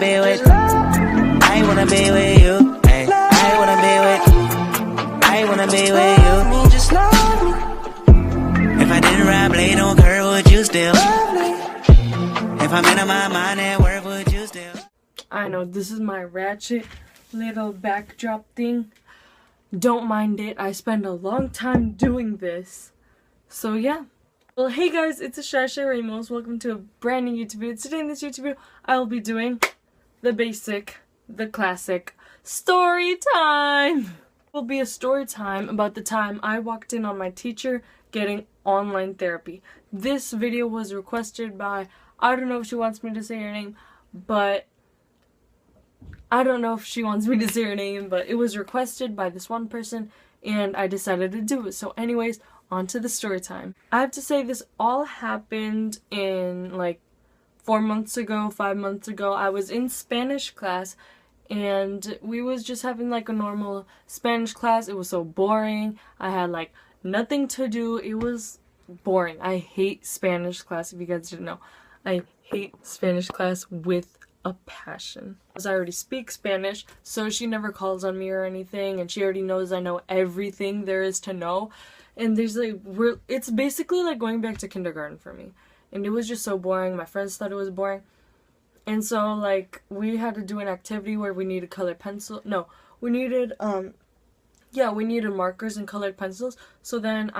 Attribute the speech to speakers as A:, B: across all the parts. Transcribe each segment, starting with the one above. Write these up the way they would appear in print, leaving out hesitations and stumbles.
A: be with. I wanna be with you. Ay, I wanna be with. I wanna be with you. Just love me. If I didn't ride blade on curve, would you still? If I'm in my mind at work, would you still?
B: I know this is my ratchet little backdrop thing. Don't mind it. I spend a long time doing this. So yeah. Well, hey guys, it's Ashasha Ramos. Welcome to a brand new YouTube video. Today in this YouTube video, I will be doing the classic story time. It will be a story time about the time I walked in on my teacher getting online therapy. This video was requested by, I don't know if she wants me to say her name, but it was requested by this one person and I decided to do it. So anyways, on to the story time. I have to say this all happened in like 5 months ago. I was in Spanish class and we was just having like a normal Spanish class. It was so boring. I had like nothing to do. It was boring. I hate Spanish class, if you guys didn't know. I hate Spanish class with a passion. Because I already speak Spanish, so she never calls on me or anything, and she already knows I know everything there is to know. And there's like, it's basically like going back to kindergarten for me. And it was just so boring. My friends thought it was boring. And so like, we had to do an activity where we needed colored pencil. No, we needed, we needed markers and colored pencils. So then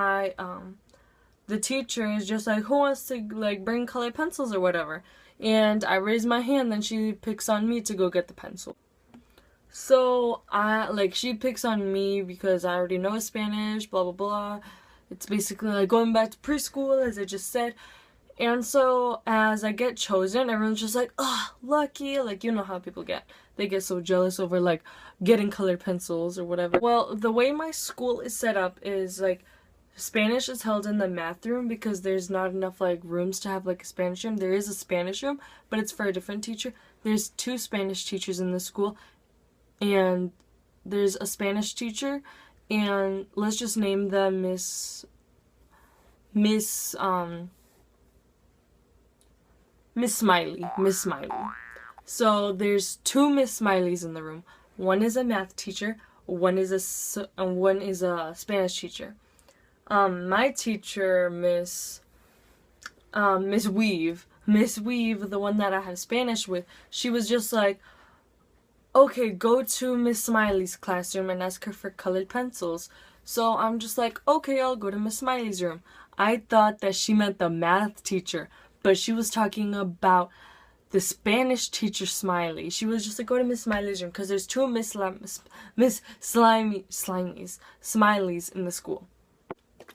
B: the teacher is just like, who wants to like bring colored pencils or whatever? And I raise my hand, then she picks on me to go get the pencil. So she picks on me because I already know Spanish, blah blah blah. It's basically like going back to preschool, as I just said. And so as I get chosen, everyone's just like, oh, lucky. Like, you know how people get. They get so jealous over like getting colored pencils or whatever. Well, the way my school is set up is like, Spanish is held in the math room because there's not enough like rooms to have like a Spanish room. There is a Spanish room, but it's for a different teacher. There's 2 Spanish teachers in the school, and there's a Spanish teacher, and let's just name them Miss Smiley. So there's 2 Miss Smileys in the room. One is a math teacher, one is a Spanish teacher. My teacher, Miss Weave, the one that I have Spanish with, she was just like, okay, go to Miss Smiley's classroom and ask her for colored pencils. So I'm just like, okay, I'll go to Miss Smiley's room. I thought that she meant the math teacher, but she was talking about the Spanish teacher Smiley. She was just like, go to Miss Smiley's room because there's 2 Smileys in the school.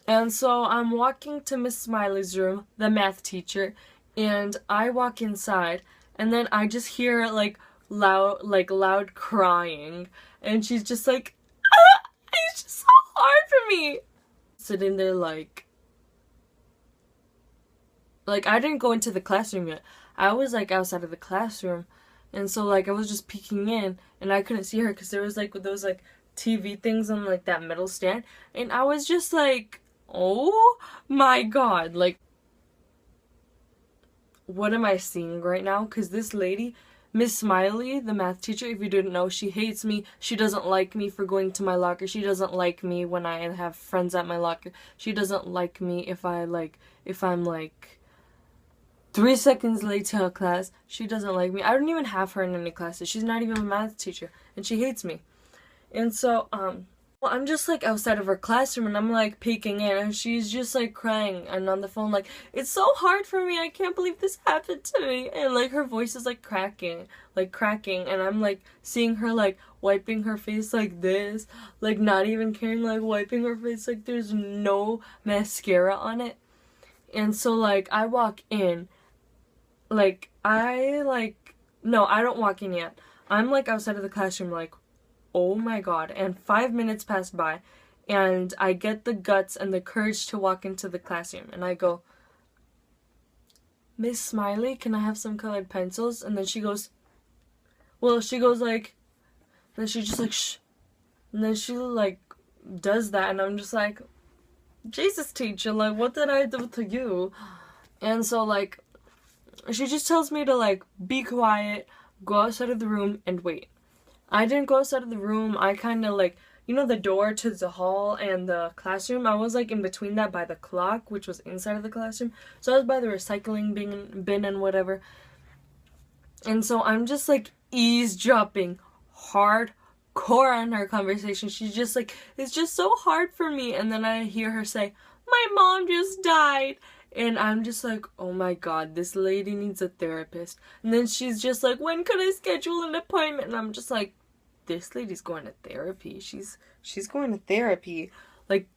B: And so I'm walking to Miss Smiley's room, the math teacher, and I walk inside, and then I just hear like loud crying, and she's just like, ah! It's just so hard for me. Sitting there like I didn't go into the classroom yet. I was like outside of the classroom, and so like I was just peeking in, and I couldn't see her because there was like those like TV things on like that metal stand, and I was just like, oh my god, like, what am I seeing right now? Because this lady, Miss Smiley, the math teacher, if you didn't know, she hates me. She doesn't like me for going to my locker. She doesn't like me when I have friends at my locker. She doesn't like me if I'm like 3 seconds late to a class. She doesn't like me. I don't even have her in any classes. She's not even a math teacher, and she hates me. And so, well, I'm just like outside of her classroom, and I'm like peeking in, and she's just like crying and on the phone like, it's so hard for me, I can't believe this happened to me. And like her voice is like cracking, and I'm like seeing her like wiping her face like this, like not even caring, like wiping her face like there's no mascara on it. And so like I walk in, like no, I don't walk in yet. I'm like outside of the classroom like, oh my god. And 5 minutes pass by, and I get the guts and the courage to walk into the classroom, and I go, Miss Smiley, can I have some colored pencils? And then she goes like, then she just like, shh. And then she like does that, and I'm just like, Jesus, teacher, like, what did I do to you? And so like, she just tells me to like be quiet, go outside of the room and wait. I didn't go outside of the room. I kind of like, you know, the door to the hall and the classroom. I was like in between that by the clock, which was inside of the classroom. So I was by the recycling bin and whatever. And so I'm just like eavesdropping hardcore on her conversation. She's just like, it's just so hard for me. And then I hear her say, my mom just died. And I'm just like, oh my god, this lady needs a therapist. And then she's just like, when could I schedule an appointment? And I'm just like, this lady's going to therapy. She's going to therapy. Like,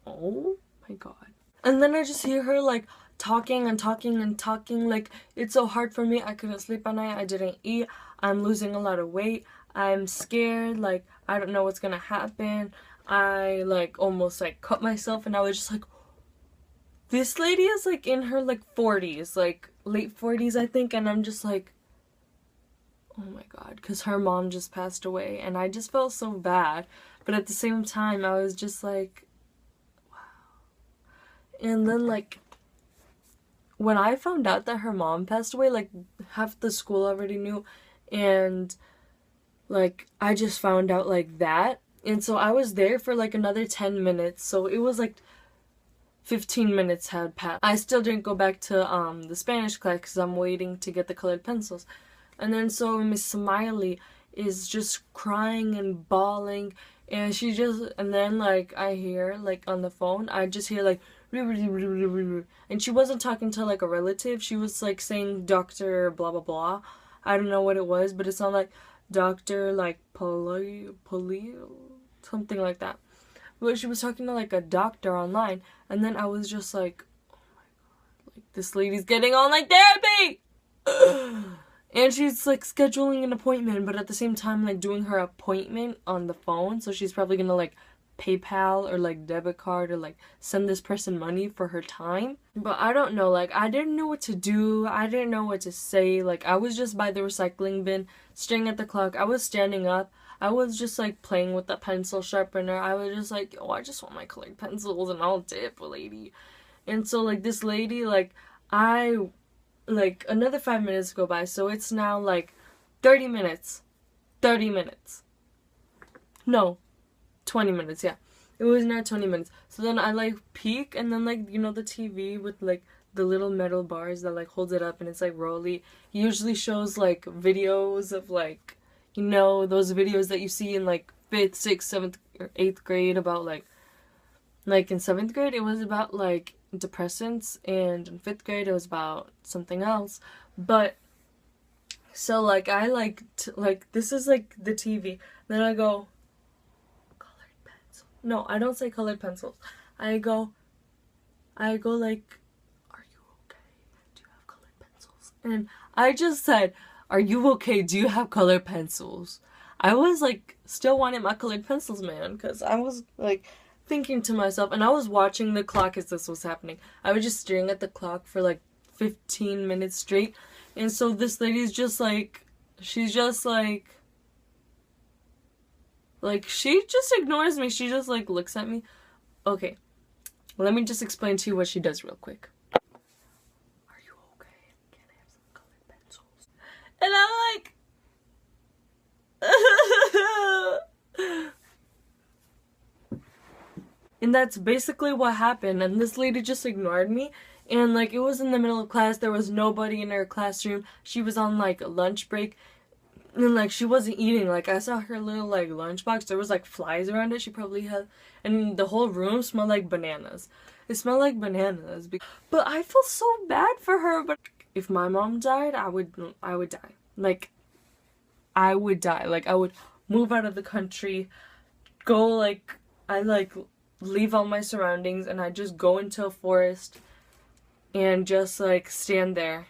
B: oh my god. And then I just hear her like talking and talking and talking. Like, it's so hard for me. I couldn't sleep at night. I didn't eat. I'm losing a lot of weight. I'm scared. Like, I don't know what's gonna happen. I like almost like cut myself, and I was just like, this lady is like in her like 40s, like late 40s I think, and I'm just like, oh my god, because her mom just passed away, and I just felt so bad, but at the same time I was just like, wow. And then like when I found out that her mom passed away, like half the school already knew, and like I just found out like that, and so I was there for like another 10 minutes, so it was like 15 minutes had passed. I still didn't go back to the Spanish class because I'm waiting to get the colored pencils. And then so Miss Smiley is just crying and bawling, and she just, and then like I hear like on the phone, I just hear like, and she wasn't talking to like a relative. She was like saying Dr. blah blah blah. I don't know what it was, but it sounded like Dr. like Polio, something like that. But she was talking to like a doctor online, and then I was just like, oh my god, like this lady's getting on like therapy. And she's like scheduling an appointment, but at the same time like doing her appointment on the phone, so she's probably gonna like PayPal or like debit card or like send this person money for her time. But I don't know, like I didn't know what to do. I didn't know what to say. Like I was just by the recycling bin staring at the clock. I was standing up. I was just like playing with the pencil sharpener. I was just like, oh, I just want my colored pencils and I'll dip, lady. And so like this lady, like like another 5 minutes go by, so it's now like 30 minutes. No, 20 minutes, yeah. It was now 20 minutes. So then I like peek, and then like, you know, the TV with like the little metal bars that like holds it up and it's like rolly. Usually shows like videos of like, you know, those videos that you see in like 5th, 6th, 7th, or 8th grade about like in 7th grade it was about like depressants, and in 5th grade it was about something else. But so like I like like this is like the TV. Then I go, colored pencil. No, I don't say colored pencils. I go like, are you okay? Do you have colored pencils? And I just said, are you okay? Do you have colored pencils? I was like still wanting my colored pencils, man, because I was like thinking to myself, and I was watching the clock as this was happening. I was just staring at the clock for like 15 minutes straight, and so this lady's just like, she's just like she just ignores me. She just like looks at me. Okay, let me just explain to you what she does real quick. Are you okay? Can I have some colored pencils? And I'm like and that's basically what happened, and this lady just ignored me. And like it was in the middle of class, there was nobody in her classroom. She was on like a lunch break, and like she wasn't eating. Like I saw her little like lunchbox, there was like flies around it. She probably had, and the whole room smelled like bananas. It smelled like bananas. But I feel so bad for her. But if my mom died, I would die. Like I would die. Like I would move out of the country, go like, I like leave all my surroundings, and I just go into a forest and just like stand there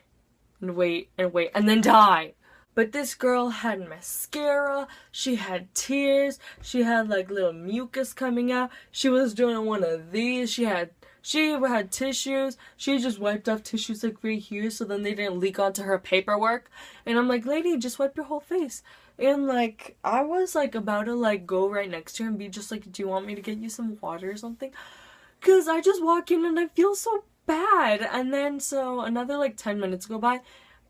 B: and wait and then die. But this girl had mascara, she had tears, she had like little mucus coming out, she was doing one of these, she had tissues, she just wiped off tissues like right here so then they didn't leak onto her paperwork. And I'm like, lady, just wipe your whole face. And like I was like about to like go right next to her and be just like, do you want me to get you some water or something? Because I just walk in and I feel so bad. And then so another like 10 minutes go by,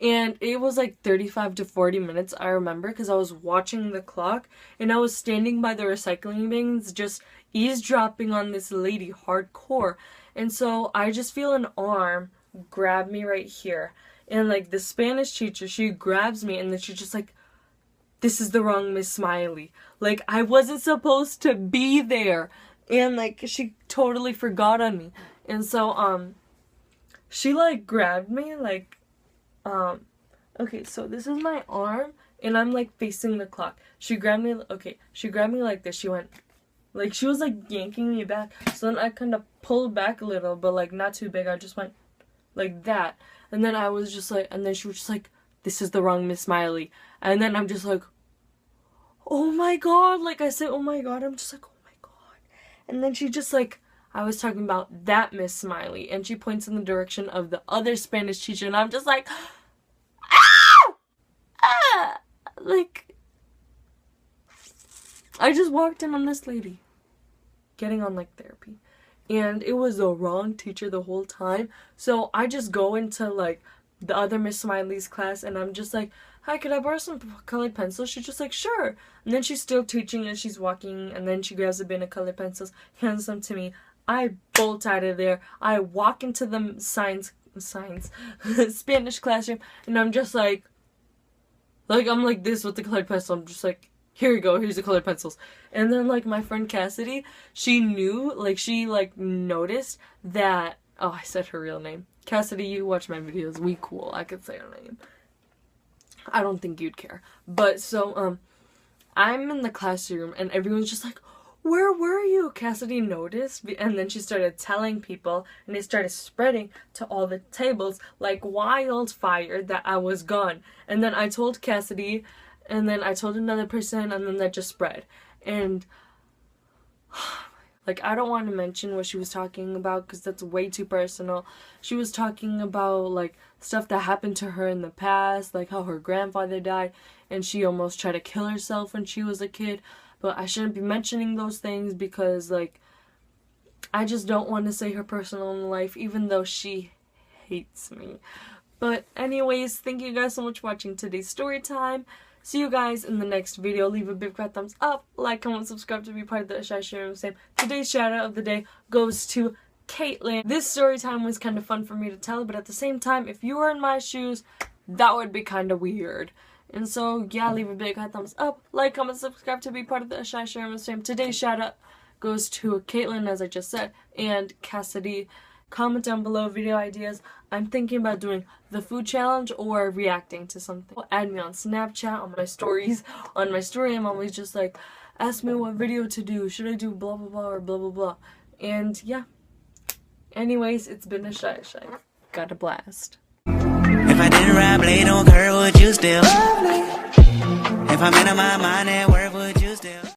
B: And it was like 35 to 40 minutes, I remember, because I was watching the clock and I was standing by the recycling bins just eavesdropping on this lady hardcore. And so I just feel an arm grab me right here. And like the Spanish teacher, she grabs me and then she's just like, "This is the wrong Miss Smiley. Like, I wasn't supposed to be there." And like she totally forgot on me. And so she like grabbed me like okay, so this is my arm and I'm like facing the clock. She grabbed me like this. She went like, she was like yanking me back. So then I kind of pulled back a little, but like not too big. I just went like that. And then I was just like, and then she was just like, "This is the wrong Miss Smiley." And then I'm just like, "Oh my god." Like I said, "Oh my god." I'm just like, "Oh my god." And then she just like, I was talking about that Miss Smiley. And she points in the direction of the other Spanish teacher. And I'm just like, "Ah! Ah!" Like, I just walked in on this lady getting on like therapy. And it was the wrong teacher the whole time. So I just go into like the other Miss Smiley's class and I'm just like, "Hi, could I borrow some colored pencils?" She's just like, "Sure." And then she's still teaching and she's walking and then she grabs a bin of colored pencils, hands them to me. I bolt out of there. I walk into the science Spanish classroom and I'm just like I'm like this with the colored pencil. I'm just like, "Here you go, here's the colored pencils." And then like my friend Cassidy, she knew, like she like noticed that, oh, I said her real name. Cassidy, you watch my videos, we cool, I could say her name. I don't think you'd care. But so I'm in the classroom and everyone's just like, "Where were you?" Cassidy noticed and then she started telling people and it started spreading to all the tables like wildfire that I was gone. And then I told Cassidy and then I told another person and then that just spread. And like, I don't want to mention what she was talking about because that's way too personal. She was talking about like stuff that happened to her in the past, like how her grandfather died and she almost tried to kill herself when she was a kid. But I shouldn't be mentioning those things because like I just don't want to say her personal life even though she hates me. But anyways, thank you guys so much for watching today's story time. See you guys in the next video. Leave a big fat thumbs up, like, comment, subscribe to be part of the Shy Sharing Same. Today's shout out of the day goes to Caitlin. This story time was kind of fun for me to tell, but at the same time, if you were in my shoes, that would be kind of weird. And so, yeah, leave a big fat thumbs up, like, comment, subscribe to be part of the Shy Sharing Same. Today's shout out goes to Caitlin, as I just said, and Cassidy. Comment down below video ideas. I'm thinking about doing the food challenge or reacting to something. Add me on Snapchat, on my stories. On my story, I'm always just like, "Ask me what video to do. Should I do blah blah blah or blah blah blah?" And yeah. Anyways, it's been a Shy. Got a blast.
A: If I didn't ride blade on curve, would you still love me? If I'm in my mind at work, would you still?